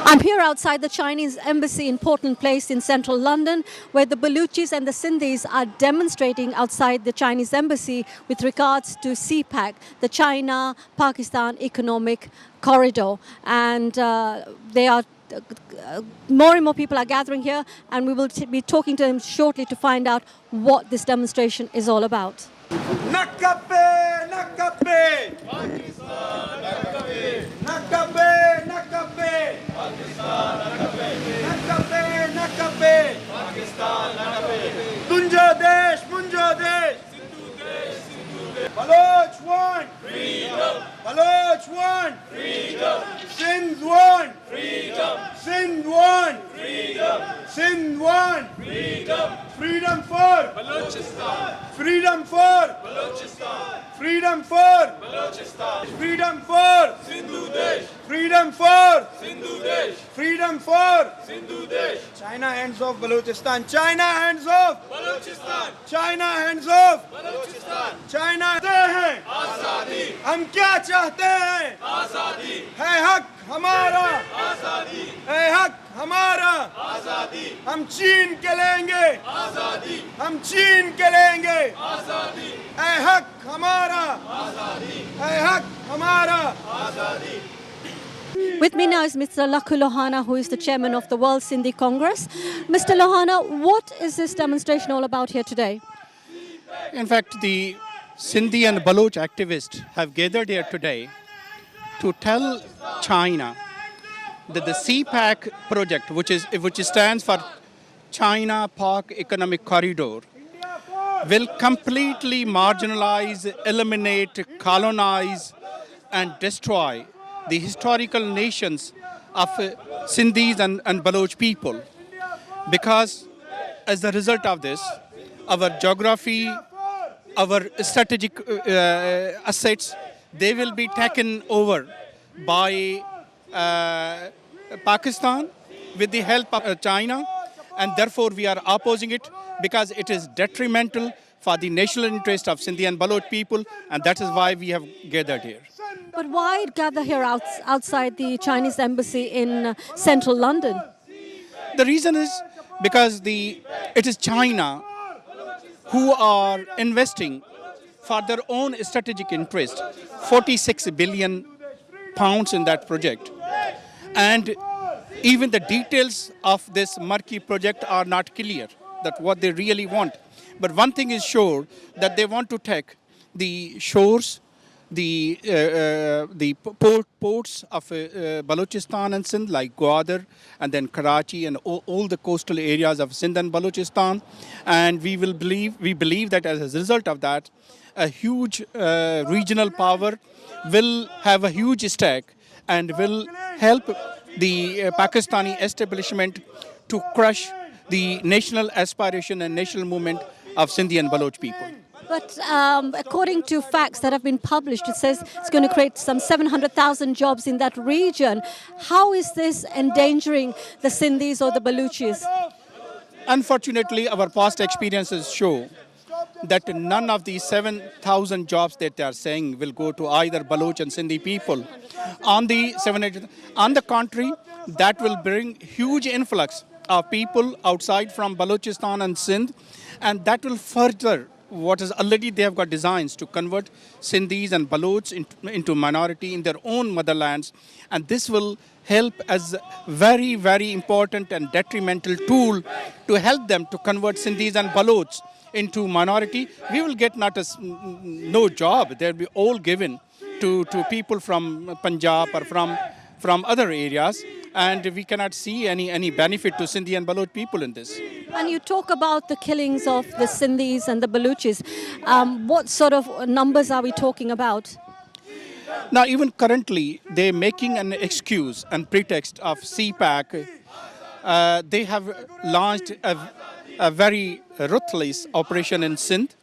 I'm here outside the Chinese embassy in Portland Place in central London, where the Baluchis and the Sindhis are demonstrating outside the Chinese embassy with regards to Cpec, the China-Pakistan Economic Corridor. And they are more and more people are gathering here, and we will be talking to them shortly to find out what this demonstration is all about. Nakape, nakape, Pakistan, nakape, nakape, nakape, Pakistan, nakape, nakape, Pakistan, nakape, Tunja desh, munja desh, Sindhu desh, Sindhu desh, Baloch one, freedom, Baloch one, freedom, Sindh one, freedom, Sindh one, freedom, Sindh one, freedom, freedom for Balochistan. Freedom for Balochistan. Freedom for Balochistan. Freedom for Sindhu Desh. Freedom for Sindhu Desh. Freedom for Sindhu Desh. China hands off Balochistan. China hands off Balochistan. China hands off Balochistan. China चाहते हैं आजादी, हम क्या चाहते हैं आजादी, है हक हमारा आजादी, है हक हमारा आजादी, हम छीन के लेंगे आजादी, हम छीन के लेंगे आजादी, है हक हमारा आजादी, है हक हमारा आजादी. With me now is Mr. Lakhu Lohana, who is the chairman of the World Sindhi Congress. Mr. Lohana, what is this demonstration all about here today? In fact, the Sindhi and Baloch activists have gathered here today to tell China that the Cpec project, which stands for China-Pak Economic Corridor, will completely marginalize, eliminate, colonize, and destroy the historical nations of Sindhis and Baloch people. Because as a result of this, our geography, our strategic assets, they will be taken over by Pakistan with the help of China, and therefore we are opposing it because it is detrimental for the national interest of Sindhi and Baloch people, and that is why we have gathered here. But why gather here outside the Chinese embassy in central London? The reason is because it is China who are investing for their own strategic interest, 46 billion pounds in that project. And even the details of this murky project are not clear, that what they really want. But one thing is sure, that they want to take the shores, the ports of Balochistan and Sindh, like Gwadar and then Karachi and all the coastal areas of Sindh and Balochistan. And we believe that as a result of that, a huge regional power will have a huge stake and will help the Pakistani establishment to crush the national aspiration and national movement of Sindhi and Baloch people. But according to facts that have been published, it says it's going to create some 700,000 jobs in that region. How is this endangering the Sindhis or the Baluchis? Unfortunately, our past experiences show that none of the 7,000 jobs that they are saying will go to either Baloch and Sindhi people. On the contrary, that will bring huge influx of people outside from Balochistan and Sindh, and that will further what is already they have got designs to convert Sindhis and Balochs into minority in their own motherlands, and this will help as very, very important and detrimental tool to help them to convert Sindhis and Balochs into minority. We will get no job. They'll be all given to people from Punjab or from other areas, and we cannot see any benefit to Sindhi and Baloch people in this. And you talk about the killings of the Sindhis and the Baluchis. What sort of numbers are we talking about? Now, even currently, they're making an excuse and pretext of Cpec. They have launched a very ruthless operation in Sindh.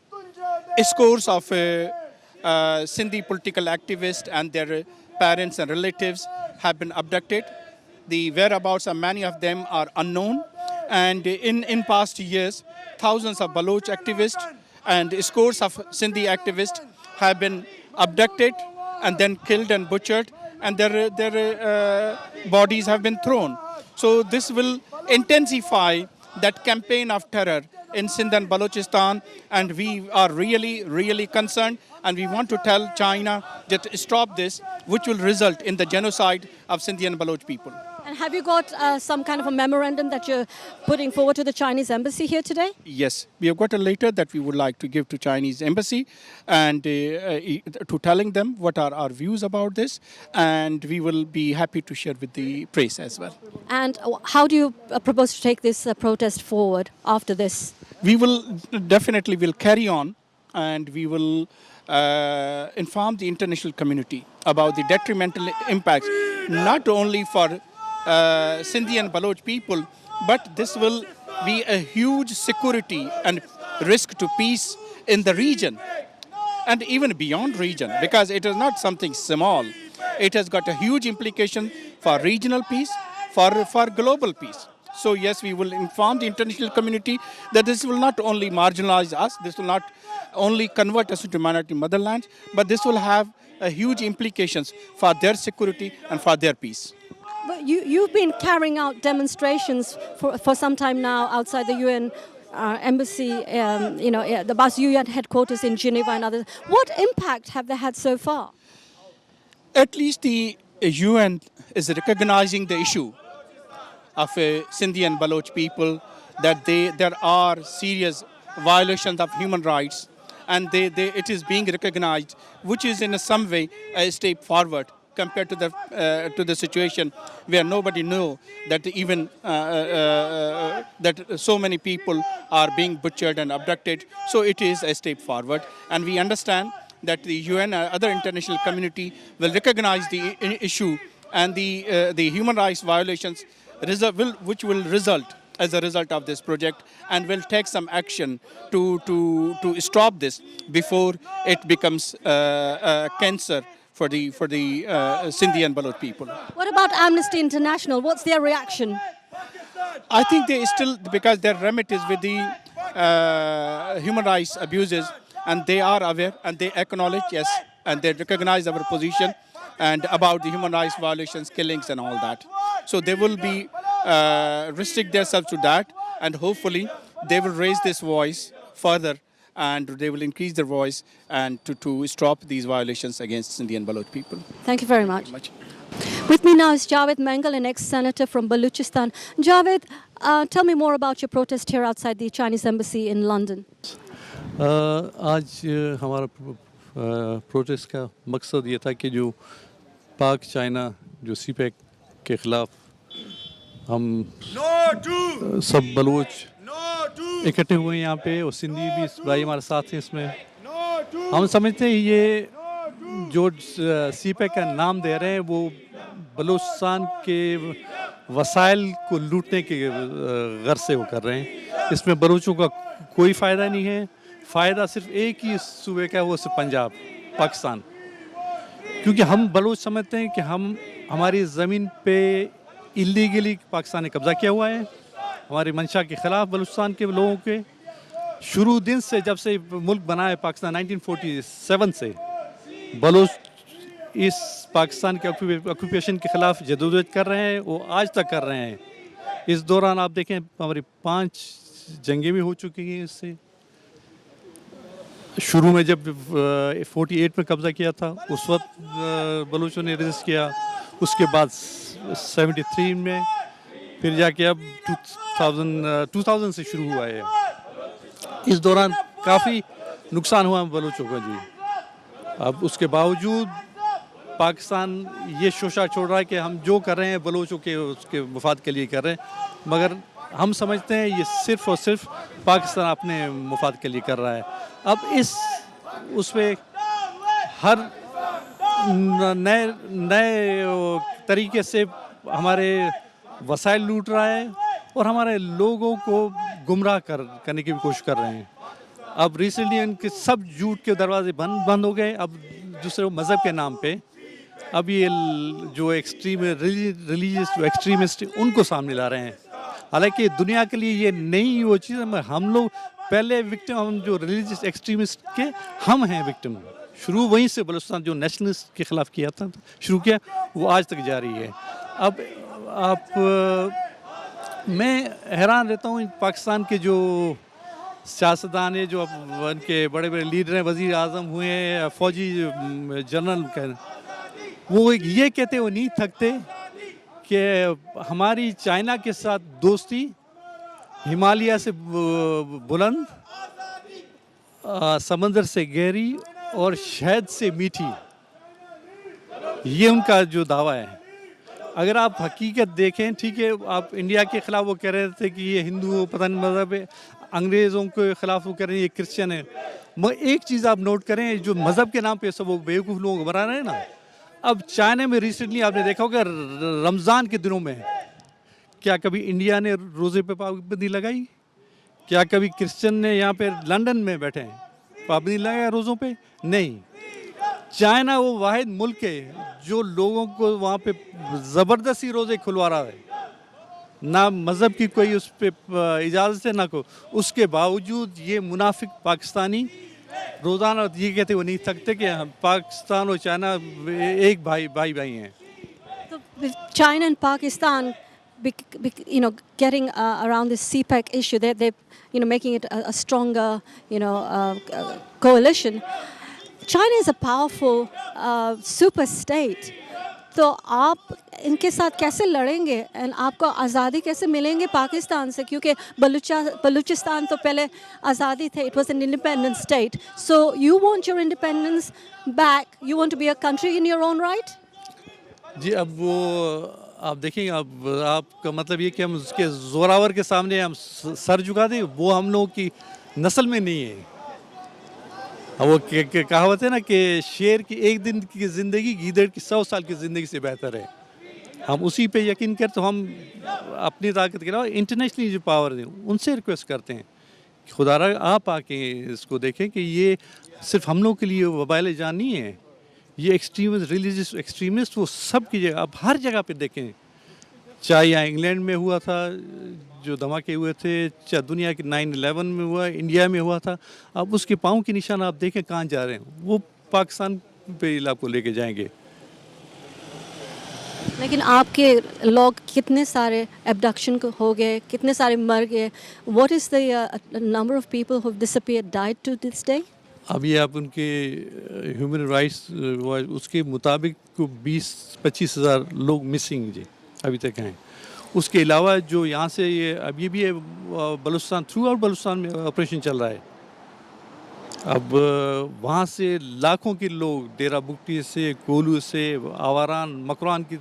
Scores of Sindhi political activists and their parents and relatives have been abducted. The whereabouts of many of them are unknown. And in past years, thousands of Baloch activists and scores of Sindhi activists have been abducted and then killed and butchered. and their bodies have been thrown. So this will intensify that campaign of terror in Sindh and Balochistan, and we are really, really concerned, and we want to tell China that stop this, which will result in the genocide of Sindhi and Baloch people. And have you got some kind of a memorandum that you're putting forward to the Chinese embassy here today? Yes, we have got a letter that we would like to give to Chinese embassy and to telling them what are our views about this, and we will be happy to share with the press as well. And how do you propose to take this protest forward after this? We will definitely will carry on, and we will inform the international community about the detrimental impacts, not only for Sindhi and Baloch people, but this will be a huge security and risk to peace in the region and even beyond region, because it is not something small. It has got a huge implication for regional peace, for global peace. So yes, we will inform the international community that this will not only marginalize us, this will not only convert us into minority motherlands, but this will have a huge implications for their security and for their peace. But you've been carrying out demonstrations for some time now outside the UN embassy, the BAS UN headquarters in Geneva and others. What impact have they had so far? At least the UN is recognizing the issue of Sindhi and Baloch people, that there are serious violations of human rights, and it is being recognized, which is in some way a step forward compared to the situation where nobody knew that even that so many people are being butchered and abducted. So it is a step forward, and we understand that the UN and other international community will recognize the issue and the human rights violations which will result as a result of this project, and will take some action to stop this before it becomes a cancer for the Sindhi and Baloch people. What about Amnesty International? What's their reaction? I think they still, because their remit is with the human rights abuses, and they are aware and they acknowledge, yes, and they recognize our position and about the human rights violations, killings and all that. So they will be restrict themselves to that, and hopefully they will raise this voice further, and they will increase their voice and to stop these violations against Sindhi and Baloch people. Thank you very much. With me now is Javed Mangal, an ex-senator from Balochistan. Javed, tell me more about your protest here outside the Chinese embassy in London. आज हमारा protest का मकसद ये था कि जो पाक China जो सीपेक के ख़िलाफ़ हम सब बलूच इकट्ठे हुए हैं यहाँ पे, और सिंधी भी भाई हमारे साथ हैं इसमें। हम समझते हैं ये जो सीपेक का नाम दे रहे हैं वो बलूचिस्तान के वसाइल को लूटने के गर्ज से वो कर रहे हैं। इसमें बलूचों का कोई फ़ायदा नहीं है। फ़ायदा सिर्फ एक ही सूबे का है, वो सिर्फ पंजाब, पाकिस्तान। क्योंकि हम बलूच समझते हैं कि हमारी ज़मीन पे इलीगली पाकिस्तान ने कब्ज़ा किया हुआ है, हमारी मंशा के ख़िलाफ़ बलूचिस्तान के लोगों के शुरू दिन से, जब से मुल्क बना है पाकिस्तान 1947 से, बलूच इस पाकिस्तान के ऑक्यूपेशन के ख़िलाफ़ जदोजहद कर रहे हैं, वो आज तक कर रहे हैं। इस दौरान आप देखें हमारी 5 जंगें भी हो चुकी हैं इससे। शुरू में जब 48 में कब्ज़ा किया था उस वक्त बलूचों ने रेजिस्ट किया, उसके बाद 73 में, फिर जाके अब 2000 से शुरू हुआ है। इस दौरान काफ़ी नुकसान हुआ बलूचों का जी। अब उसके बावजूद पाकिस्तान ये शोशा छोड़ रहा है कि हम जो कर रहे हैं बलूचों के उसके मफाद के लिए कर रहे हैं, मगर हम समझते हैं ये सिर्फ़ और सिर्फ पाकिस्तान अपने मफाद के लिए कर रहा है। अब उस पर हर नए तरीके से हमारे वसाइल लूट रहा है और हमारे लोगों को गुमराह करने की भी कोशिश कर रहे हैं। अब रिसेंटली इनके सब झूठ के दरवाजे बंद हो गए। अब दूसरे मज़हब के नाम पे अब ये जो रिलीजियस जो एक्सट्रीमिस्ट उनको सामने ला रहे हैं। हालांकि दुनिया के लिए ये नई वो चीज़ है, हम लोग पहले विक्टिम, हम जो रिलीजियस एक्सट्रीमिस्ट के हम हैं विक्टिम شروع وہیں سے بلوچستان جو نیشنلسٹ کے خلاف کیا تھا شروع کیا وہ آج تک جاری ہے. اب آپ میں حیران رہتا ہوں پاکستان کے جو سیاستدان ہیں جو اب ان کے بڑے بڑے لیڈر ہیں, وزیر اعظم ہوئے ہیں, فوجی جنرل, وہ یہ کہتے وہ نہیں تھکتے کہ ہماری چائنا کے ساتھ دوستی ہمالیہ سے بلند, سمندر سے گہری اور شہد سے میٹھی, یہ ان کا جو دعویٰ ہے. اگر آپ حقیقت دیکھیں, ٹھیک ہے آپ انڈیا کے خلاف وہ کہہ رہے تھے کہ یہ ہندو پتہ نہیں مذہب ہے, انگریزوں کے خلاف وہ کہہ رہے ہیں یہ کرسچن ہے, مگر ایک چیز آپ نوٹ کریں, جو مذہب کے نام پہ سب وہ بیوقوف لوگوں کو بنا رہے ہیں نا. اب چائنا میں ریسنٹلی آپ نے دیکھا ہوگا رمضان کے دنوں میں کیا کبھی انڈیا نے روزے پہ پابندی لگائی؟ کیا کبھی کرسچن نے یہاں پہ لنڈن میں بیٹھے ہیں پابندی لگایا روزوں پہ؟ نہیں. چائنا وہ واحد ملک ہے جو لوگوں کو وہاں پہ زبردستی روزے کھلوا رہا ہے, نہ مذہب کی کوئی اس پہ اجازت ہے نہ کو. اس کے باوجود یہ منافق پاکستانی روزانہ یہ کہتے وہ نہیں تھکتے کہ پاکستان اور چائنا ایک بھائی ہیں. So with China and Pakistan, getting around this Cpec issue, they're making it a stronger, coalition. China is a powerful super state. تو آپ ان کے ساتھ کیسے لڑیں گے اینڈ آپ کو آزادی کیسے ملیں گے پاکستان سے؟ کیونکہ بلوچستان تو پہلے آزادی تھے, it was an independent state. So you want your independence back, you want to be a country in your own right? جی اب وہ آپ دیکھیں, اب آپ کا مطلب یہ کہ ہم اس کے زوراور کے سامنے ہم سر جھکا دیں, وہ ہم لوگوں کی نسل میں نہیں ہے. وہ کہاوت ہے نا کہ شیر کی ایک دن کی زندگی گیدڑ کی 100 سال کی زندگی سے بہتر ہے. ہم اسی پہ یقین کرتے, تو ہم اپنی طاقت کے علاوہ انٹرنیشنلی جو پاور ہیں ان سے ریکویسٹ کرتے ہیں کہ خدا را آپ آ کے اس کو دیکھیں کہ یہ صرف ہم لوگ کے لیے وبائل جان نہیں ہے. یہ ایکسٹریمسٹ, ریلیجیس ایکسٹریمسٹ وہ سب کی جگہ, اب ہر جگہ پہ دیکھیں, چاہے یہاں انگلینڈ میں ہوا تھا جو دھماکے ہوئے تھے, چاہے دنیا کے 9/11 میں ہوا, انڈیا میں ہوا تھا, اب اس کے پاؤں کے نشان آپ دیکھیں کہاں جا رہے ہیں, وہ پاکستان پہ علاقے کو لے کے جائیں گے. لیکن آپ کے لوگ کتنے سارے ایبڈکشن ہو گئے, کتنے سارے مر گئے. What is the number of people who disappeared died to this day? اب یہ آپ ان کے ہیومن رائٹس اس کے مطابق 20-25 ہزار لوگ مسنگ جی ابھی تک ہیں. اس کے علاوہ جو یہاں سے یہ اب یہ بھی ہے بلوچستان, تھرو آؤٹ بلوچستان میں آپریشن چل رہا ہے. اب وہاں سے لاکھوں کے لوگ ڈیرہ بگٹی سے, کولو سے, آواران, مکران کی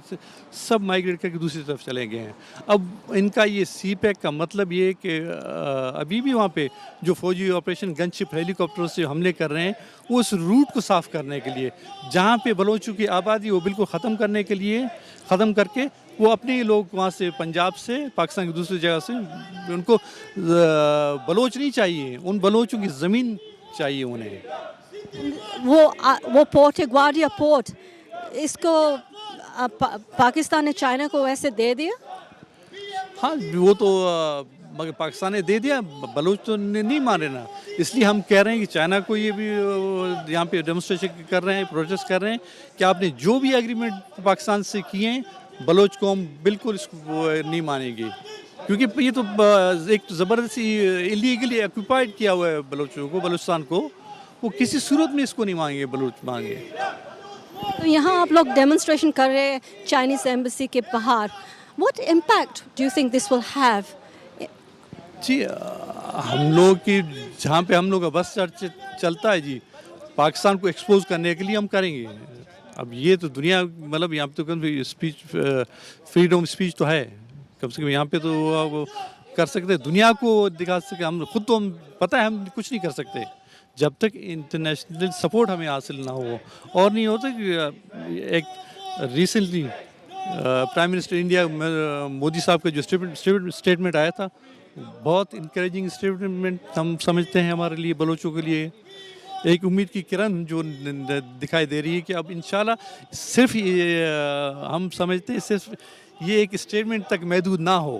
سب مائیگریٹ کر کے دوسری طرف چلے گئے ہیں. اب ان کا یہ سی پیک کا مطلب یہ ہے کہ ابھی بھی وہاں پہ جو فوجی آپریشن گن شپ ہیلی کاپٹر سے حملے کر رہے ہیں وہ اس روٹ کو صاف کرنے کے لیے, جہاں پہ بلوچوں کی آبادی وہ بالکل ختم کرنے کے لیے, ختم کر کے وہ اپنے لوگ وہاں سے پنجاب سے, پاکستان کی دوسری جگہ سے, ان کو بلوچ نہیں چاہیے, ان بلوچوں کی زمین چاہیے انہیں. وہ پورٹ ہے گواڈیا پورٹ, اس کو پاکستان نے چائنا کو ویسے دے دیا؟ ہاں وہ تو مگر پاکستان نے دے دیا, بلوچ تو نہیں مانے نا. اس لیے ہم کہہ رہے ہیں کہ چائنا کو یہ بھی یہاں پہ ڈیمونسٹریشن کر رہے ہیں, پروٹیسٹ کر رہے ہیں کہ آپ نے جو بھی ایگریمنٹ پاکستان سے کیے ہیں بلوچ قوم بالکل اس کو نہیں مانے گی, کیونکہ یہ تو ایک زبردستی ایلیگلی آکوپائڈ کیا ہوا ہے بلوچوں کو, بلوچستان کو, وہ کسی صورت میں اس کو نہیں مانگے, بلوچ مانگے. تو یہاں آپ لوگ ڈیمونسٹریشن کر رہے ہیں چائنیز ایمبیسی کے باہر, what impact do you think this will have? جی ہم لوگ کی جہاں پہ ہم لوگ کا بس چلتا ہے جی, پاکستان کو ایکسپوز کرنے کے لیے ہم کریں گے. اب یہ تو دنیا مطلب یہاں پہ تو اسپیچ فریڈم اسپیچ تو ہے, کم سے کم یہاں پہ تو وہ کر سکتے, دنیا کو دکھا سکتے. ہم خود تو ہم پتہ ہے ہم کچھ نہیں کر سکتے جب تک انٹرنیشنل سپورٹ ہمیں حاصل نہ ہو. اور نہیں ہوتا کہ ایک recently prime minister India Modi صاحب کا جو اسٹیٹمنٹ آیا تھا, بہت انکریجنگ اسٹیٹمنٹ ہم سمجھتے ہیں ہمارے لیے, بلوچوں کے لیے ایک امید کی کرن جو دکھائی دے رہی ہے کہ اب انشاءاللہ صرف ہم سمجھتے ہیں صرف یہ ایک اسٹیٹمنٹ تک محدود نہ ہو.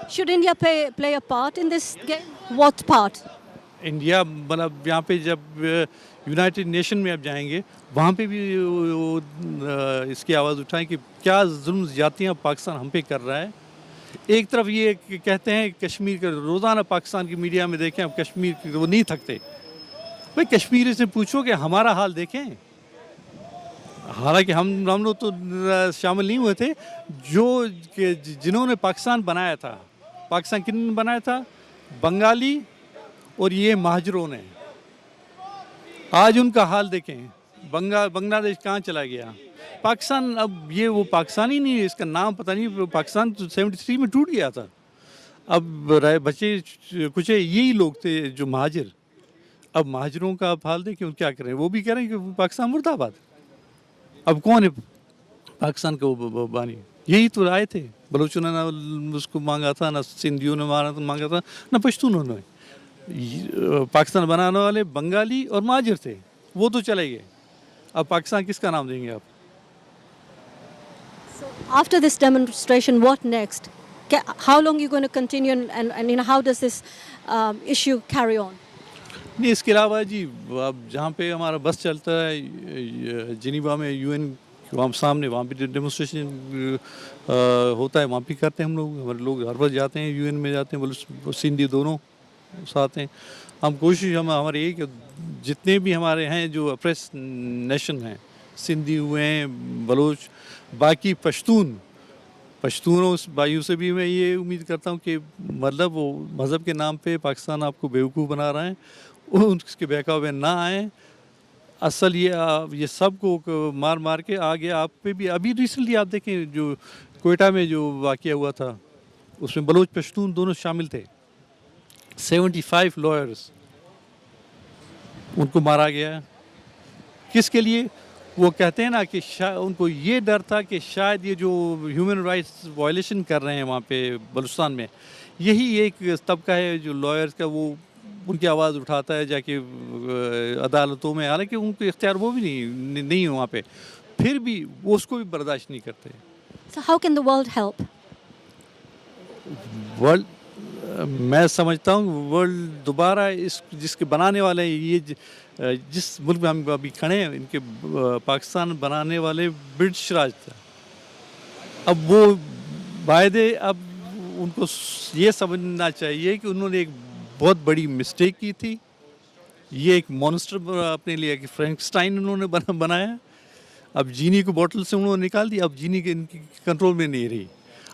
Should India play a part in this game? What part? India مطلب یہاں پہ جب यूनाइटेड नेशन में आप जाएंगे, वहाँ पे भी इसकी आवाज़ उठाएं कि क्या जुल्म ज़्यादतियाँ पाकिस्तान हम पे कर रहा है। एक तरफ ये कहते हैं कश्मीर का, रोज़ाना पाकिस्तान की मीडिया में देखें अब कश्मीर की, वो नहीं थकते। भाई कश्मीरी से पूछो कि हमारा हाल देखें। हालांकि हम लोग तो शामिल नहीं हुए थे जो जिन्होंने पाकिस्तान बनाया था। पाकिस्तान किन बनाया था? बंगाली और ये महाजरों ने। आज उनका हाल देखें, बांग्लादेश कहाँ चला गया। पाकिस्तान अब ये वो पाकिस्तान ही नहीं है, इसका नाम पता नहीं। पाकिस्तान तो 73 में टूट गया था। अब रहे बचे कुछ यही लोग थे जो महाजिर। अब महाजरों का आप हाल देखें, क्या करें। वो भी कह रहे हैं कि पाकिस्तान मुर्दाबाद। अब कौन है पाकिस्तान का वो बानी? यही तो आए थे। बलूचों ने ना उसको मांगा था, ना सिंधियों ने मांगा था, ना पश्तूनों ने। पाकिस्तान बनाने वाले बंगाली और महाजिर थे, वो तो चले गए। अब पाकिस्तान किसका नाम देंगे आप? So after this demonstration, what next? How long are you going to continue, and how does this issue carry on? नहीं, इसके अलावा जी अब जहाँ पे हमारा बस चलता है जिनीवा में, यूएन वहाँ सामने, वहाँ भी डेमोन्स्ट्रेशन होता है, वहाँ भी करते हैं हम लोग। हमारे लोग हर बार जाते हैं, यूएन में जाते हैं, बलूच सिंधी दोनों साथ हैं। हम कोशिश हमारे ये कि जितने भी हमारे हैं जो अप्रेस नेशन हैं, सिंधी हुए हैं, बलूच, बाकी पश्तूनों उस भाइयों से भी मैं ये उम्मीद करता हूँ कि मतलब वो मज़हब के नाम पे पाकिस्तान आपको बेवकूफ़ बना रहे हैं, वो उसके बहकावे में ना आए। असल ये सब को मार मार के आगे आप पे भी। अभी रिसेंटली आप देखें जो कोयटा में जो वाक़या हुआ था, उसमें बलोच पश्तून दोनों शामिल थे। 75 लॉयर्स उनको मारा गया। किसके लिए? वो कहते हैं ना कि उनको ये डर था कि शायद ये जो ह्यूमन राइट्स वायलेशन कर रहे हैं वहाँ पे बलूचिस्तान में, यही एक तबका है जो लॉयर्स का वो उनकी आवाज़ उठाता है जाके अदालतों में। हालांकि उनको इख्तियार वो भी नहीं है वहाँ पे, फिर भी वो उसको भी बर्दाश्त नहीं करते। So how can the world help? World, मैं समझता हूँ वर्ल्ड दोबारा जिसके बनाने वाले ये जिस मुल्क में हम अभी खड़े हैं, इनके पाकिस्तान बनाने वाले ब्रिटिश राज था। अब वो वायदे, अब उनको ये समझना चाहिए कि उन्होंने एक बहुत बड़ी मिस्टेक की थी। ये एक मॉन्स्टर अपने लिए कि फ्रैंकस्टाइन उन्होंने बनाया। अब जीनी को बोतल से उन्होंने निकाल दी, अब जीनी के इनकी कंट्रोल में नहीं रही।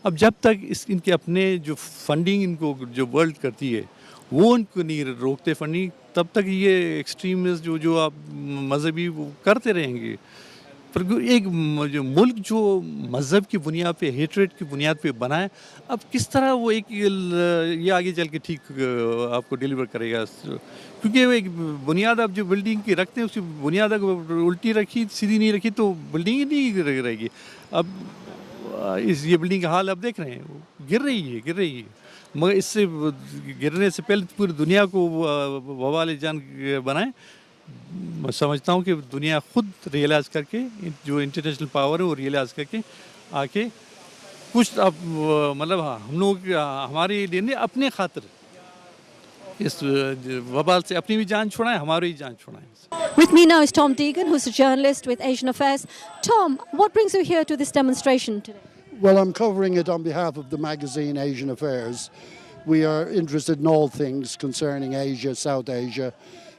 अब जब तक इनके अपने जो फंडिंग इनको जो वर्ल्ड करती है वो उनको नहीं रोकते फंडिंग, तब तक ये एक्सट्रीमिस्ट जो आप मजहबी वो करते रहेंगे। पर एक जो मुल्क जो मज़हब की बुनियाद पे, हेट्रेड की बुनियाद पे बना है, अब किस तरह वो एक ये आगे चल के ठीक आपको डिलीवर करेगा? क्योंकि वो एक बुनियाद आप जो बिल्डिंग की रखते हैं, उसकी बुनियाद अगर उल्टी रखी, सीधी नहीं रखी, तो बिल्डिंग ही नहीं रहेगी। अब ये बिल्डिंग का हाल आप देख रहे हैं, गिर रही है। मगर इससे गिरने से पहले पूरी दुनिया को वबाल जान बनाए। मैं समझता हूँ कि दुनिया खुद रियलाइज़ करके, जो इंटरनेशनल पावर है वो रियलाइज़ करके आके कुछ अब मतलब हम लोग हमारे लिए नहीं, अपने खातिर इस वबाल से अपनी भी जान छुड़ाएं, हमारी भी जान छुड़ाएं। With me now is Tom Deegan, who's a journalist with Asian Affairs. Tom, what brings you here to this demonstration today? Well, I'm covering it on behalf of the magazine Asian Affairs. We are interested in all things concerning Asia, South Asia,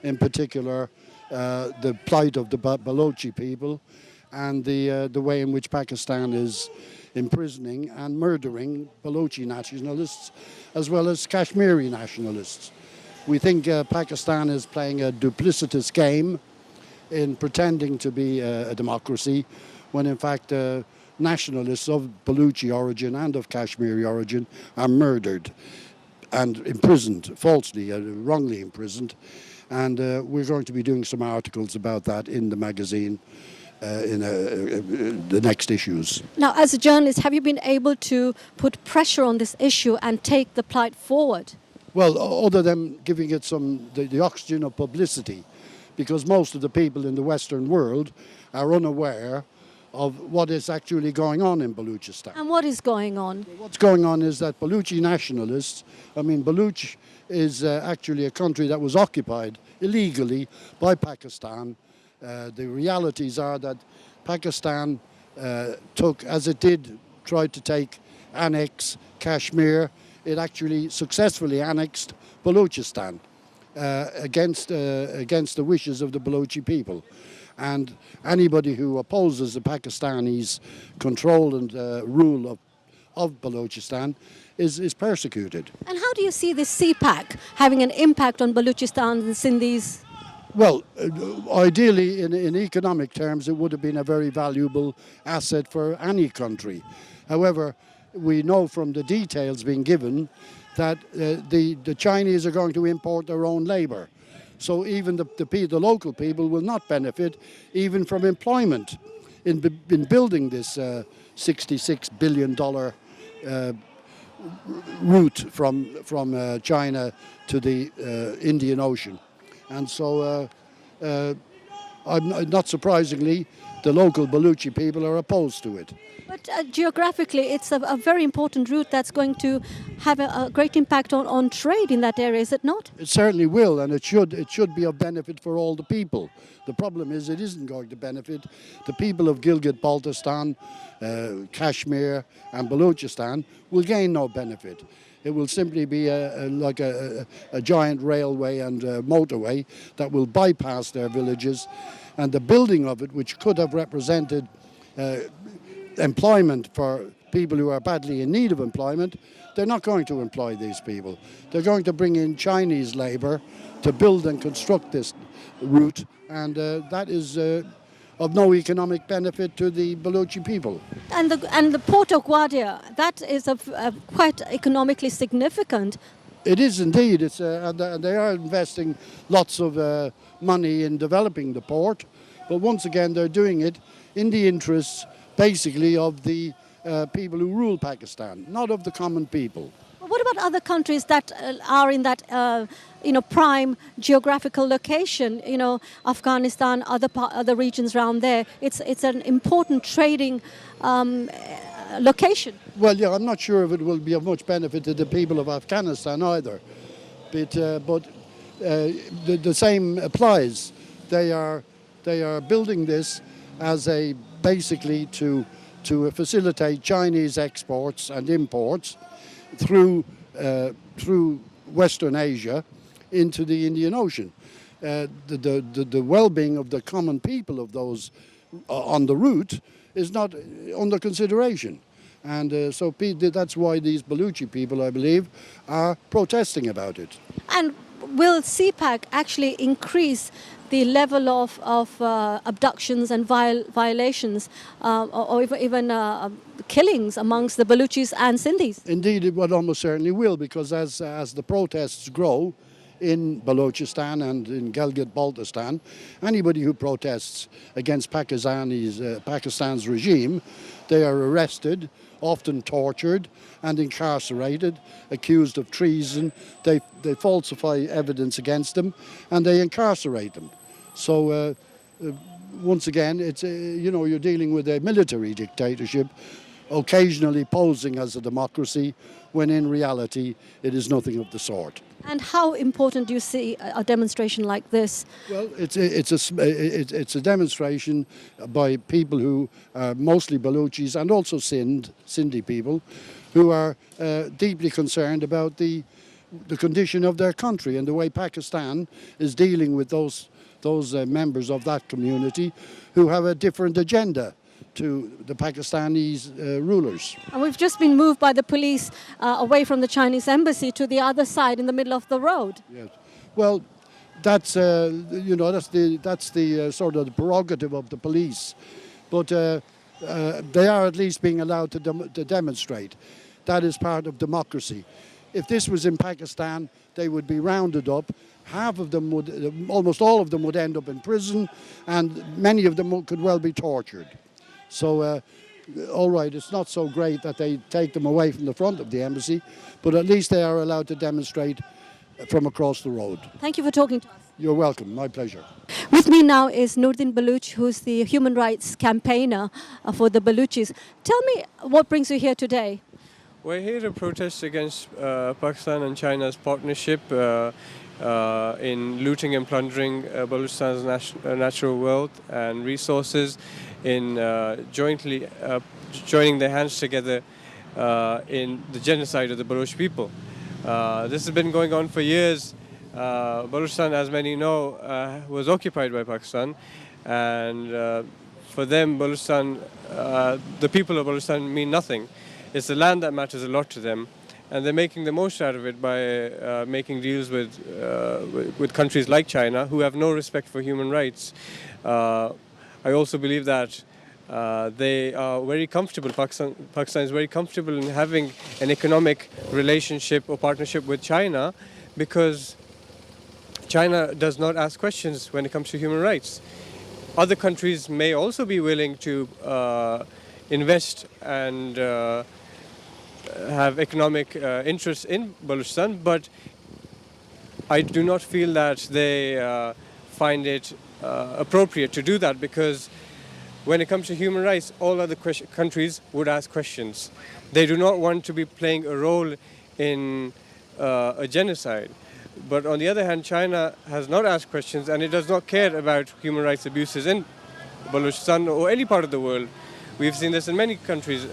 in particular, the plight of the Balochi people and the way in which Pakistan is imprisoning and murdering Balochi nationalists as well as Kashmiri nationalists. We think Pakistan is playing a duplicitous game in pretending to be a democracy when in fact nationalists of Baluchi origin and of Kashmiri origin are murdered and imprisoned, falsely, wrongly imprisoned. And we're going to be doing some articles about that in the magazine in the next issues. Now, as a journalist, have you been able to put pressure on this issue and take the plight forward? Well, other than giving it the oxygen of publicity, because most of the people in the Western world are unaware of what is actually going on in Balochistan. And what is going on? What's going on is that Baluchi nationalists, Baluch is actually a country that was occupied illegally by Pakistan. The realities are that Pakistan took, as it did, tried to annex Kashmir. It actually successfully annexed Balochistan against the wishes of the Balochi people. And anybody who opposes the Pakistanis' control and rule of Balochistan is persecuted. And how do you see this Cpec having an impact on Balochistan and Sindhis? Well, ideally, in economic terms, it would have been a very valuable asset for any country. However, we know from the details being given that the Chinese are going to import their own labour. So even the local people will not benefit even from employment in building this $66 billion route from China to the Indian Ocean. And so, not surprisingly, the local Baluchi people are opposed to it. But geographically, it's a very important route that's going to have a great impact on trade in that area, is it not? It certainly will, and it should be of benefit for all the people. The problem is it isn't going to benefit the people of Gilgit-Baltistan, Kashmir and Balochistan will gain no benefit. It will simply be like a giant railway and motorway that will bypass their villages, and the building of it, which could have represented employment for people who are badly in need of employment, they're not going to employ these people. They're going to bring in Chinese labour to build and construct this route, and that is of no economic benefit to the Balochi people. And the port of Gwadia, that is quite economically significant. It is indeed. And they are investing lots of money in developing the port, but once again they're doing it in the interests basically of the people who rule Pakistan, not of the common people. What about other countries that are in that prime geographical location? Afghanistan, other regions around there. It's an important trading location. Well, yeah, I'm not sure if it will be of much benefit to the people of Afghanistan either. But the same applies. They are building this as basically to facilitate Chinese exports and imports through Western Asia into the Indian Ocean. The well-being of the common people of those on the route is not under consideration. And so that's why these Baluchi people, I believe, are protesting about it. And will Cpec actually increase the level of abductions and violations or even killings amongst the Baluchis and Sindhis? Indeed, it would almost certainly will, because as the protests grow in Balochistan and in Gilgit-Baltistan, anybody who protests against Pakistan's regime, they are arrested, often tortured and incarcerated, accused of treason. They falsify evidence against them and they incarcerate them. So once again, it's you're dealing with a military dictatorship, occasionally posing as a democracy, when in reality it is nothing of the sort. And how important do you see a demonstration like this? Well, it's a demonstration by people who are mostly Baluchis and also Sindhi people, who are deeply concerned about the condition of their country and the way Pakistan is dealing with those members of that community who have a different agenda to the Pakistanis rulers. And we've just been moved by the police away from the Chinese embassy to the other side in the middle of the road. Yes. Well, that's the sort of the prerogative of the police, but they are at least being allowed to demonstrate. That is part of democracy. If this was in Pakistan, they would be rounded up. Half of them almost all of them would end up in prison, and many of them could well be tortured. So, all right, it's not so great that they take them away from the front of the embassy, but at least they are allowed to demonstrate from across the road. Thank you for talking to us. You're welcome. My pleasure. With me now is Nurdin Baluch, who's the human rights campaigner for the Baluchis. Tell me what brings you here today. We're here to protest against Pakistan and China's partnership in looting and plundering Baluchistan's natural wealth and resources, in jointly joining their hands together in the genocide of the Baluch people. This has been going on for years. Baluchistan, as many know, was occupied by Pakistan, and for them, Baluchistan, the people of Baluchistan mean nothing. It's the land that matters a lot to them, and they're making the most out of it by making deals with countries like China, who have no respect for human rights. I also believe that they are very comfortable. Pakistan is very comfortable in having an economic relationship or partnership with China, because China does not ask questions when it comes to human rights. Other countries may also be willing to invest and have economic interests in Baluchistan, but I do not feel that they find it appropriate to do that, because when it comes to human rights, all other countries would ask questions. They do not want to be playing a role in a genocide. But on the other hand, China has not asked questions, and it does not care about human rights abuses in Baluchistan or any part of the world. We've seen this in many countries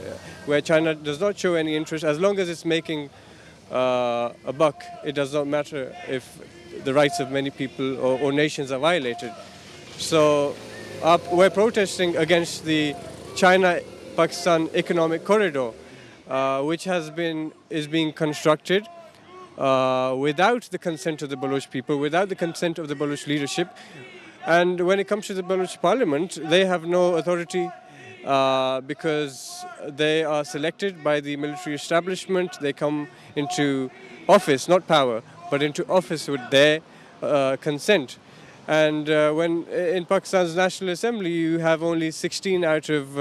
where China does not show any interest. As long as it's making a buck, it does not matter if the rights of many people or nations are violated. So we're protesting against the China-Pakistan economic corridor, which is being constructed without the consent of the Baluch people, without the consent of the Baluch leadership. And when it comes to the Baluch parliament, they have no authority because they are selected by the military establishment. They come into office, not power, but into office with their consent. And when in Pakistan's National Assembly, you have only 16 out of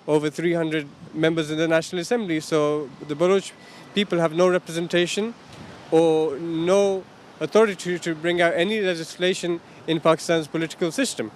over 300 members in the National Assembly. So the Baluch people have no representation or no authority to bring out any legislation in Pakistan's political system.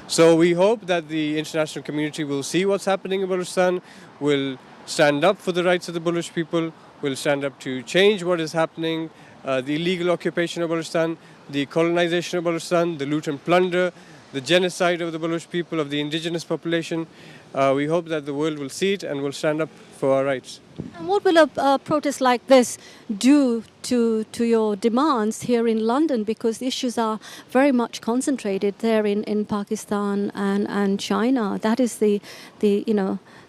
So we hope that the international community will see what's happening in Baluchistan, will stand up for the rights of the Baluch people, will stand up to change what is happening, the illegal occupation of Baluchistan, the colonization of Baluchistan, the loot and plunder, the genocide of the Baluch people, of the indigenous population. We hope that the world will see it and will stand up for our rights. And what will a protest like this do to your demands here in London? Because the issues are very much concentrated there in Pakistan and China. That is the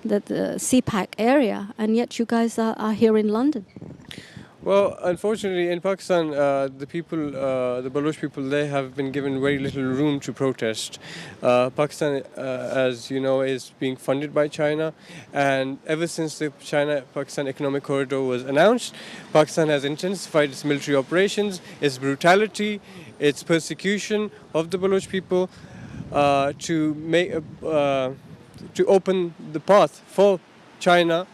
Cpec area, and yet you guys are here in London. Well, unfortunately, in Pakistan, the Baluch people, they have been given very little room to protest. Pakistan, as you know, is being funded by China, and ever since the China-Pakistan economic corridor was announced, Pakistan has intensified its military operations, its brutality, its persecution of the Baluch people, to open the path for China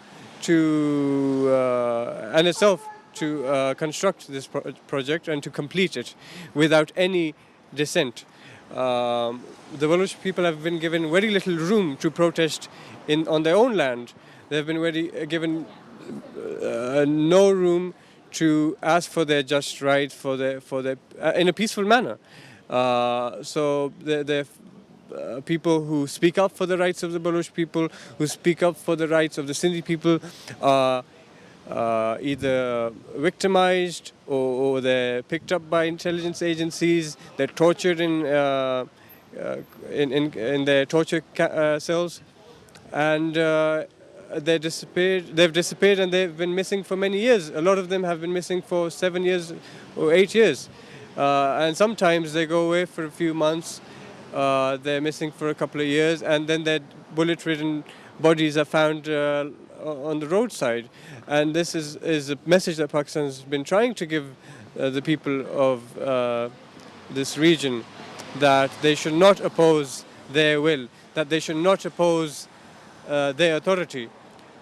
and itself to construct this project and to complete it without any dissent. The Baluch people have been given very little room to protest on their own land. They have been given no room to ask for their just rights in a peaceful manner. So the people who speak up for the rights of the Baluch people, who speak up for the rights of the Sindhi people, are either victimized or they're picked up by intelligence agencies. They're tortured in their torture cells, and they've disappeared, and they've been missing for many years. A lot of them have been missing for 7 years or 8 years, and sometimes they go away for a few months. They're missing for a couple of years, and then their bullet-ridden bodies are found on the roadside. And this is a message that Pakistan has been trying to give the people of this region, that they should not oppose their will, that they should not oppose their authority.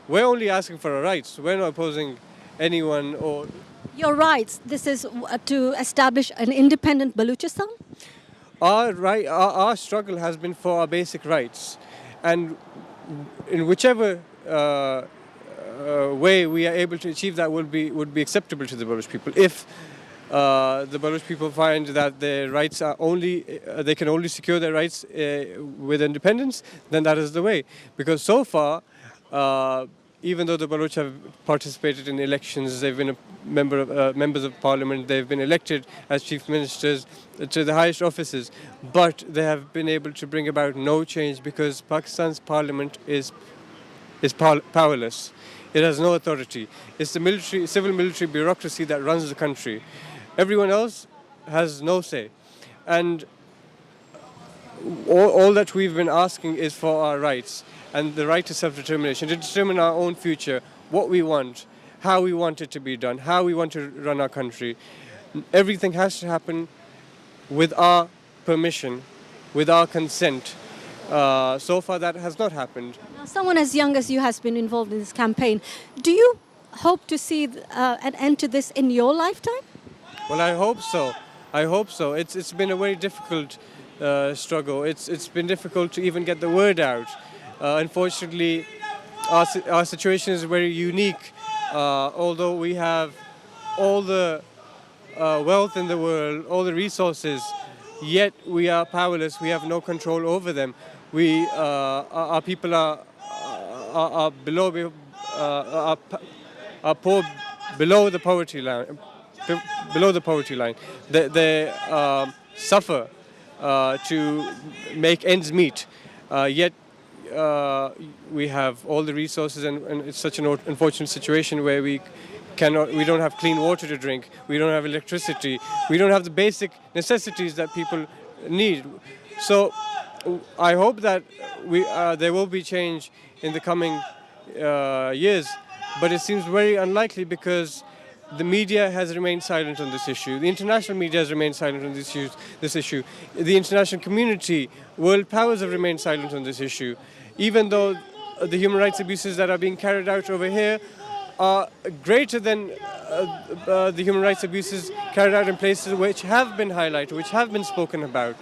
We're only asking for our rights. We're not opposing anyone or Your rights. This is to establish an independent Baluchistan. Our struggle has been for our basic rights, and in whichever way we are able to achieve that would be acceptable to the Baloch people. If the Baloch people find that their rights are they can only secure their rights with independence, then that is the way. Because so far, even though the Baloch have participated in elections, they've been members of parliament, they've been elected as chief ministers to the highest offices, but they have been able to bring about no change because Pakistan's parliament is powerless. It has no authority. It's the civil military bureaucracy that runs the country. Everyone else has no say. And all that we've been asking is for our rights and the right to self-determination, to determine our own future, what we want, how we want it to be done, how we want to run our country. Everything has to happen with our permission, with our consent. So far that has not happened. Now, someone as young as you has been involved in this campaign. Do you hope to see an end to this in your lifetime? Well, I hope so. I hope so. It's been a very difficult struggle. It's been difficult to even get the word out. Unfortunately, our situation is very unique. Although we have all the wealth in the world, all the resources, yet we are powerless. We have no control over them. Our people are below, are poor below the poverty line. Below the poverty line, they suffer to make ends meet. Yet we have all the resources, and it's such an unfortunate situation where we don't have clean water to drink, we don't have electricity, we don't have the basic necessities that people need. So I hope that there will be change in the coming years, but it seems very unlikely because the media has remained silent on this issue. The international media has remained silent on this issue. The international community, world powers have remained silent on this issue. Even though the human rights abuses that are being carried out over here are greater than the human rights abuses carried out in places which have been highlighted, which have been spoken about.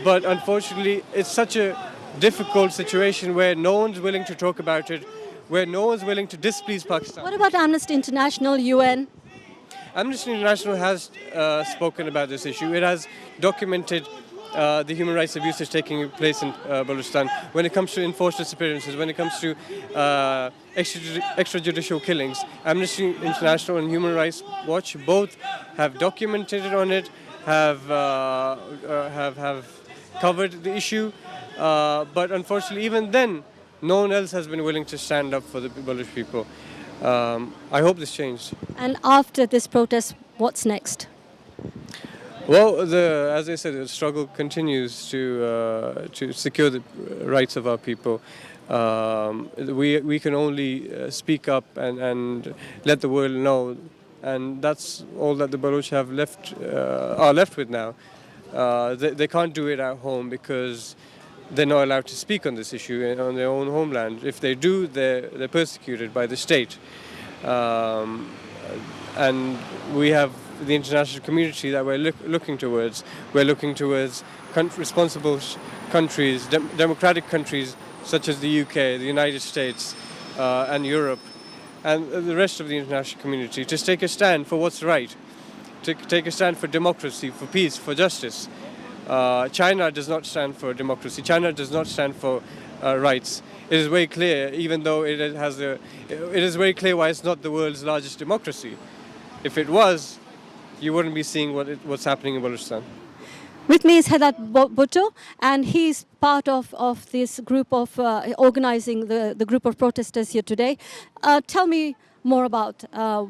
But unfortunately, it's such a difficult situation where no one's willing to talk about it, where no one's willing to displease Pakistan. What about Amnesty International, UN? Amnesty International has spoken about this issue. It has documented the human rights abuses taking place in Balochistan when it comes to enforced disappearances, when it comes to extrajudicial killings. Amnesty International and Human Rights Watch both have documented on it, have covered the issue, but unfortunately even then no one else has been willing to stand up for the Baloch people. I hope this changed. And after this protest, what's next? Well, as I said, the struggle continues to secure the rights of our people. We can only speak up and let the world know, and that's all that the Baloch are left with now. They can't do it at home because they're not allowed to speak on this issue on their own homeland. If they do, they're persecuted by the state. And we have the international community that we're looking towards. We're looking towards responsible countries, democratic countries such as the UK, the United States, and Europe, and the rest of the international community to take a stand for what's right, to take a stand for democracy, for peace, for justice. China does not stand for democracy. China does not stand for rights. It is very clear, even though it is very clear why it's not the world's largest democracy. If it was, you wouldn't be seeing what's happening in Balochistan. With me is Hedat Bhutto, and he's part of this group of organizing the group of protesters here today. Tell me more about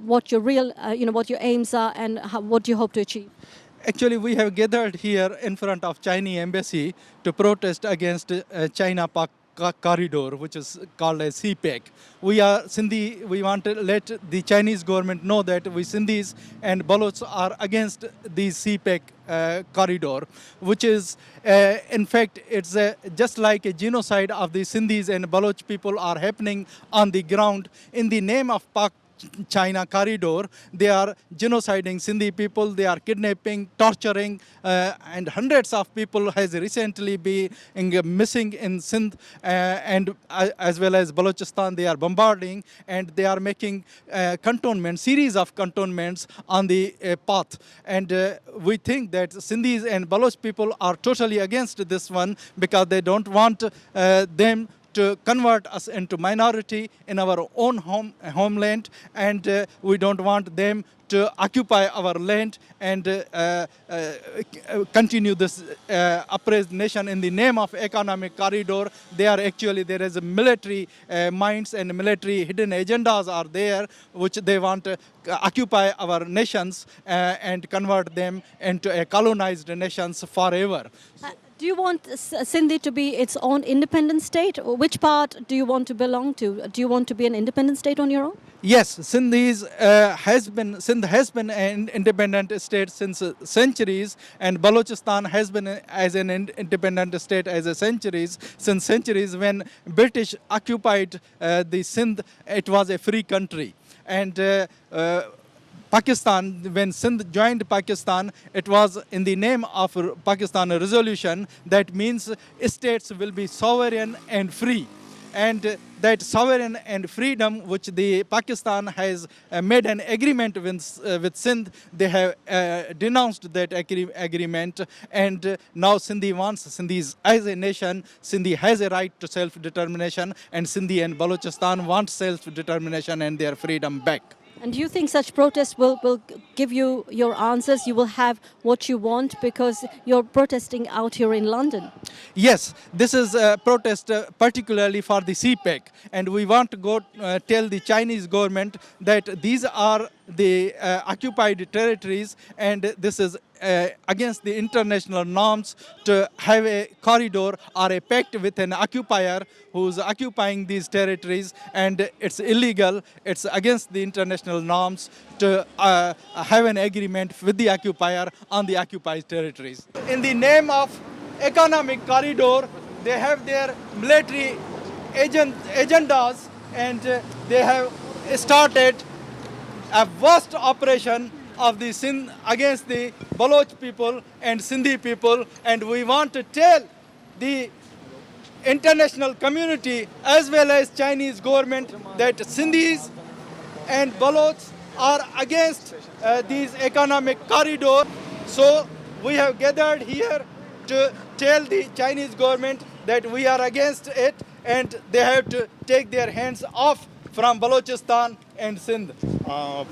what your what your aims are and what you hope to achieve. Actually, we have gathered here in front of Chinese embassy to protest against China-Pak corridor, which is called as Cpec. We are Sindhi. We want to let the Chinese government know that we Sindhis and Balochs are against the Cpec corridor, which is, in fact, it's just like a genocide of the Sindhis and Baloch people are happening on the ground in the name of Pak China corridor. They are genociding Sindhi people. They are kidnapping, torturing, and hundreds of people has recently been missing in Sindh and as well as Balochistan. They are bombarding and they are making series of cantonments on the path. And we think that Sindhis and Baloch people are totally against this one because they don't want them to convert us into minority in our own homeland, and we don't want them to occupy our land and continue this oppressed nation in the name of economic corridor. There is a military minds and military hidden agendas are there which they want to occupy our nations and convert them into a colonized nations forever. Do you want Sindhi to be its own independent state? Or which part do you want to belong to? Do you want to be an independent state on your own? Yes, Sindh has been an independent state since centuries, and Balochistan has been as an independent state since centuries. When British occupied the Sindh, it was a free country, and Pakistan, when Sindh joined Pakistan, it was in the name of Pakistan resolution that means states will be sovereign and free. And that sovereign and freedom which the Pakistan has made an agreement with Sindh, they have denounced that agreement, and now Sindhis as a nation, Sindhi has a right to self-determination, and Sindhi and Balochistan want self-determination and their freedom back. And do you think such protests will give you your answers? You will have what you want because you're protesting out here in London? Yes, this is a protest particularly for the Cpec, and we want to go tell the Chinese government that these are the occupied territories, and this is against the international norms to have a corridor or a pact with an occupier who's occupying these territories, and it's illegal. It's against the international norms to have an agreement with the occupier on the occupied territories. In the name of economic corridor, they have their military agendas, and they have started a vast operation of the Sindh against the Baloch people and Sindhi people, and we want to tell the international community as well as Chinese government that Sindhis and Balochs are against these economic corridors. So we have gathered here to tell the Chinese government that we are against it, and they have to take their hands off from Balochistan and Sindh.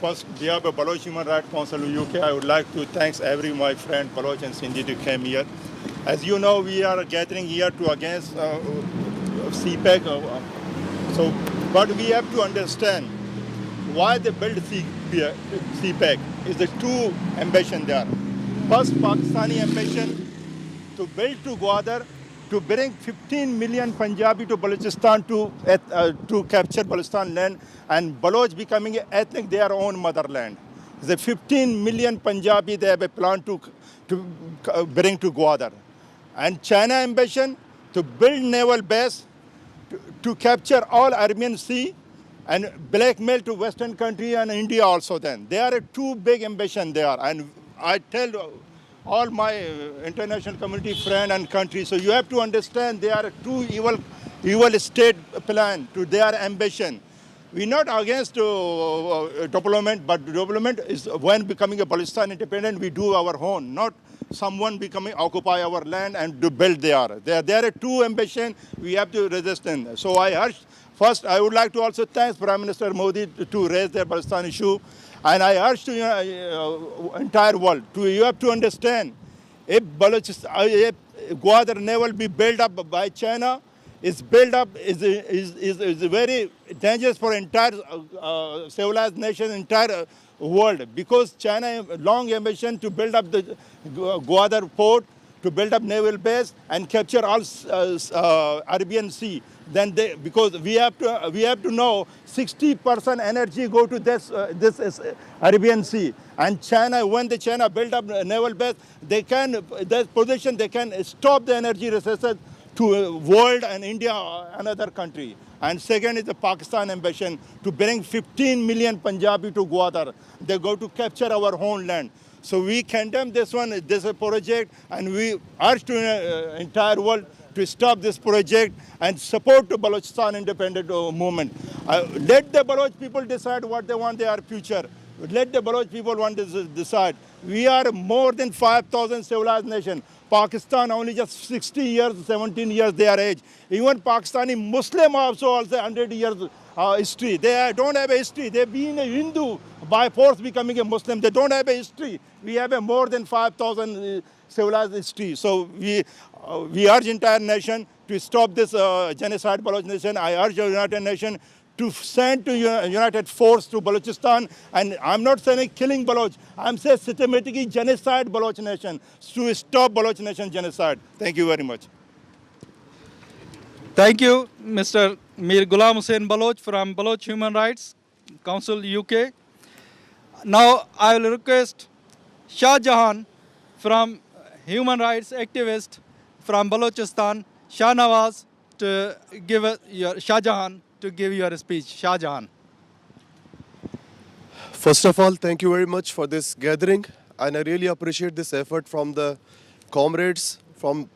First, on behalf of Baloch Human Rights Council of UK, I would like to thank every my friend Baloch and Sindhi to come here. As you know, we are gathering here to against Cpec. But we have to understand why they built Cpec. Is the two ambition there. First, Pakistani ambition to build to Gwadar, to bring 15 million Punjabi to Balochistan to capture Balochistan land, and Baloch becoming ethnic their own motherland. The 15 million Punjabi they have a plan to bring to Gwadar. And China ambition to build naval base to capture all Arabian Sea and blackmail to Western country and India also then. They are two big ambition there. And I tell all my international community friend and country, so you have to understand they are two evil state plan to their ambition. We're not against development, but development is when becoming a Balochistan independent, we do our own, not someone becoming occupy our land and to build there. There are two ambition, we have to resist them. So I urge, first I would like to also thank Prime Minister Modi to raise the Balochistan issue. And I urge to entire world, you have to understand, if Gwadar naval be built up by China, is built up is very dangerous for entire civilized nation, entire world, because China long ambition to build up the Gwadar port, to build up naval base and capture all Arabian Sea. Then because we have to know 60% energy go to this Arabian Sea, and China, when the China build up naval base, they can stop the energy resources to world and India, another country. And second is the Pakistan ambition to bring 15 million Punjabi to Gwadar. They go to capture our homeland. So we condemn this one, this project, and we urge to entire world to stop this project and support the Balochistan independent movement. Let the Baloch people decide what they want their future. Let the Baloch people want to decide. We are more than 5,000 civilized nation. Pakistan only just 60 years, 17 years their age. Even Pakistani Muslim also 100 years history. They don't have a history. They've been a Hindu by force becoming a Muslim. They don't have a history. We have a more than 5,000 civilized history. So we urge entire nation to stop this genocide Baloch nation. I urge the United Nations to send to united force to Balochistan. And I'm not saying killing Baloch. I'm saying systematically genocide Baloch nation to stop Baloch nation genocide. Thank you very much. Thank you, Mr. Mir Ghulam Hussain Baloch from Baloch Human Rights Council, UK. Now I will request Shah Jahan from human rights activist from Balochistan, Shah Nawaz, to give Shah Jahan to give your speech. Shah Jahan. First of all, thank you very much for this gathering, and I really appreciate this effort from the comrades from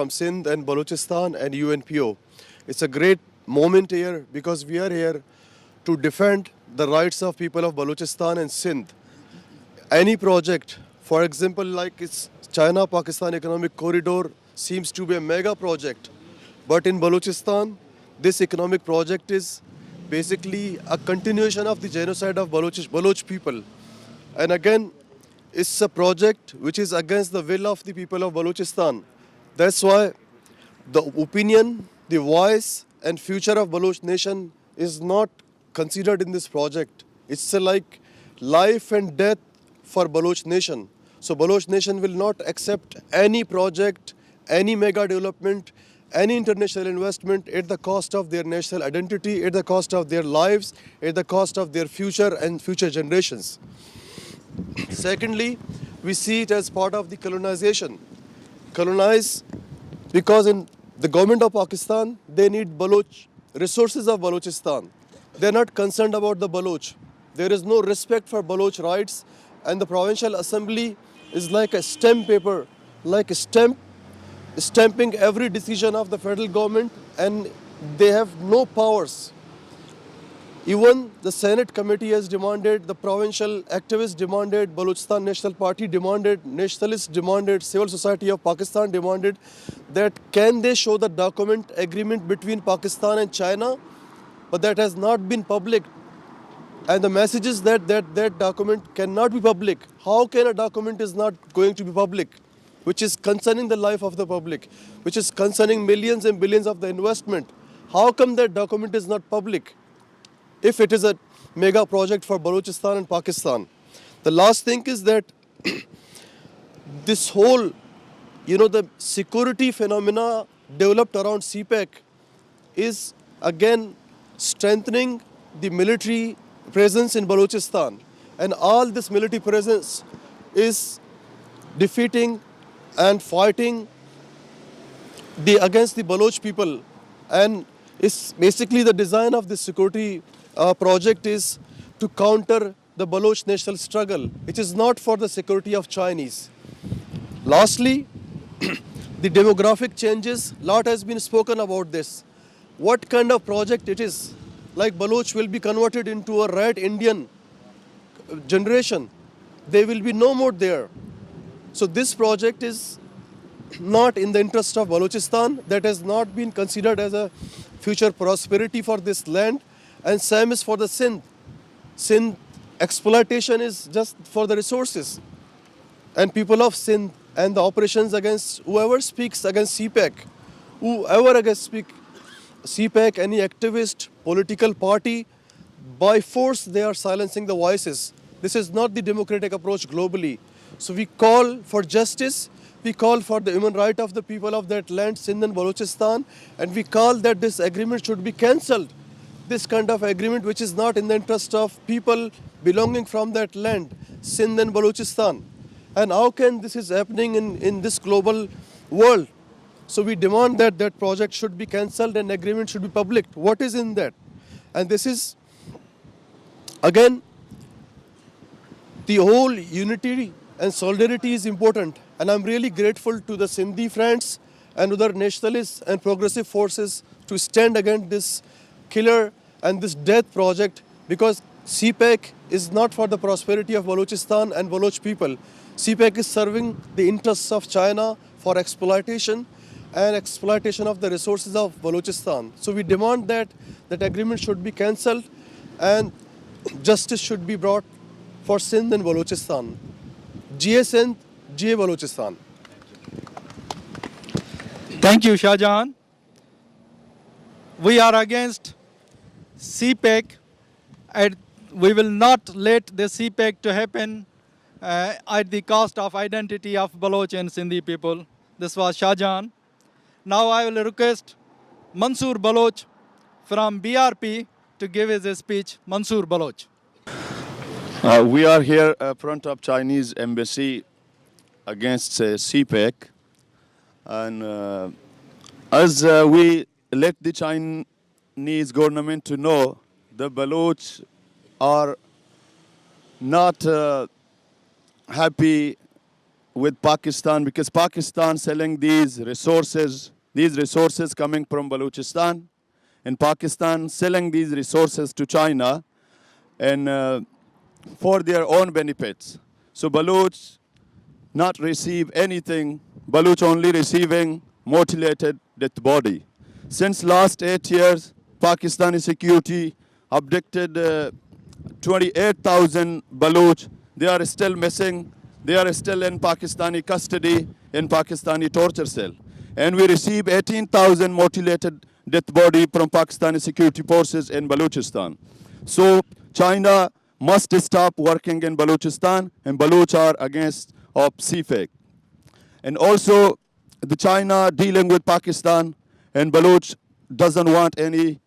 Sindh and Balochistan and UNPO. It's a great moment here because we are here to defend the rights of people of Balochistan and Sindh. Any project, for example, like it's China-Pakistan Economic Corridor seems to be a mega project, but in Balochistan, this economic project is basically a continuation of the genocide of Baloch people. And again, it's a project which is against the will of the people of Balochistan. That's why the opinion, the voice and future of Baloch nation is not considered in this project. It's like life and death for Baloch nation. So Baloch nation will not accept any project, any mega development, any international investment at the cost of their national identity, at the cost of their lives, at the cost of their future and future generations. Secondly, we see it as part of the colonization. Colonize because in the government of Pakistan, they need Baloch, resources of Balochistan. They're not concerned about the Baloch. There is no respect for Baloch rights, and the provincial assembly is like a stamp paper, like a stamping every decision of the federal government, and they have no powers. Even the Senate committee has demanded, the provincial activists demanded, Balochistan National Party demanded, nationalists demanded, civil society of Pakistan demanded that can they show the document agreement between Pakistan and China, but that has not been public. And the message is that document cannot be public. How can a document is not going to be public, which is concerning the life of the public, which is concerning millions and billions of the investment? How come that document is not public if it is a mega project for Balochistan and Pakistan? The last thing is that this whole, the security phenomena developed around Cpec is again strengthening the military presence in Balochistan. And all this military presence is defeating and fighting against the Baloch people. And it's basically the design of this security project is to counter the Baloch national struggle. It is not for the security of Chinese. Lastly, the demographic changes, lot has been spoken about this. What kind of project it is? Like Baloch will be converted into a red Indian generation. There will be no more there. So this project is not in the interest of Balochistan. That has not been considered as a future prosperity for this land. And same is for the Sindh. Sindh exploitation is just for the resources. And people of Sindh and the operations against whoever speaks against Cpec, whoever against speak Cpec, any activist, political party, by force they are silencing the voices. This is not the democratic approach globally. So we call for justice, we call for the human right of the people of that land, Sindh and Balochistan, and we call that this agreement should be cancelled. This kind of agreement which is not in the interest of people belonging from that land, Sindh and Balochistan. And how can this is happening in this global world? So we demand that that project should be cancelled and agreement should be public. What is in that? And this is, again, the whole unity and solidarity is important. And I'm really grateful to the Sindhi friends and other nationalists and progressive forces to stand against this killer and this death project, because Cpec is not for the prosperity of Balochistan and Baloch people. Cpec is serving the interests of China for exploitation and exploitation of the resources of Balochistan. So we demand that that agreement should be cancelled and justice should be brought for Sindh and Balochistan. GA Sindh, GA Balochistan. Thank you, Shahjahan. We are against Cpec, and we will not let the Cpec to happen at the cost of identity of Baloch and Sindhi people. This was Shahjahan. Now I will request Mansoor Baloch from BRP to give his speech. Mansoor Baloch. We are here in front of Chinese embassy against Cpec, and as we let the Chinese government to know, the Baloch are not happy with Pakistan, because Pakistan selling these resources coming from Balochistan, and Pakistan selling these resources to China and for their own benefits. So Baloch not receive anything, Baloch only receiving mutilated dead body. Since last 8 years, Pakistani security abducted 28,000 Baloch. They are still missing. They are still in Pakistani custody, in Pakistani torture cell. And we receive 18,000 mutilated dead body from Pakistani security forces in Balochistan. So China must stop working in Balochistan, and Baloch are against of Cpec. And also the China dealing with Pakistan, and Baloch doesn't want any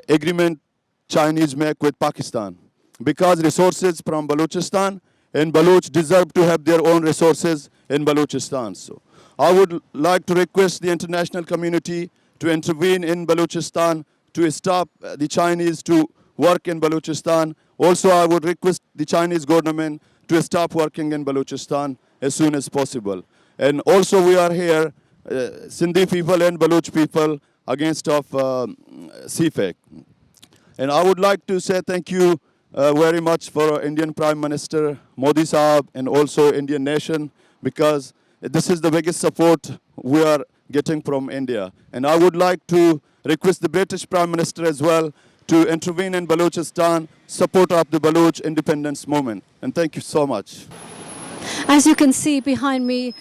agreement Chinese make with Pakistan, because resources from Balochistan, and Baloch deserve to have their own resources in Balochistan. So I would like to request the international community to intervene in Balochistan to stop the Chinese to work in Balochistan. Also, I would request the Chinese government to stop working in Balochistan as soon as possible. And also we are here, Sindhi people and Baloch people, against of Cpec. And I would like to say thank you very much for Indian Prime Minister Modi Sahab and also Indian nation, because this is the biggest support we are getting from India. And I would like to request the British Prime Minister as well to intervene in Balochistan, support of the Baloch independence movement. And thank you so much. As you can see behind me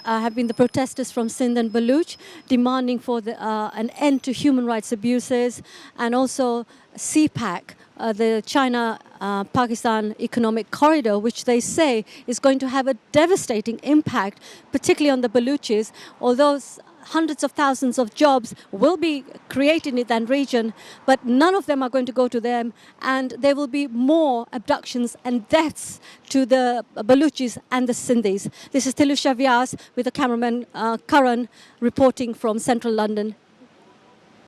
have been the protesters from Sindh and Baloch demanding for an end to human rights abuses, and also Cpec, the China-Pakistan economic corridor, which they say is going to have a devastating impact, particularly on the Balochis. Although hundreds of thousands of jobs will be created in that region, but none of them are going to go to them, and there will be more abductions and deaths to the Balochis and the Sindhis. This is Tilusha Vyas with the cameraman Karan reporting from central London.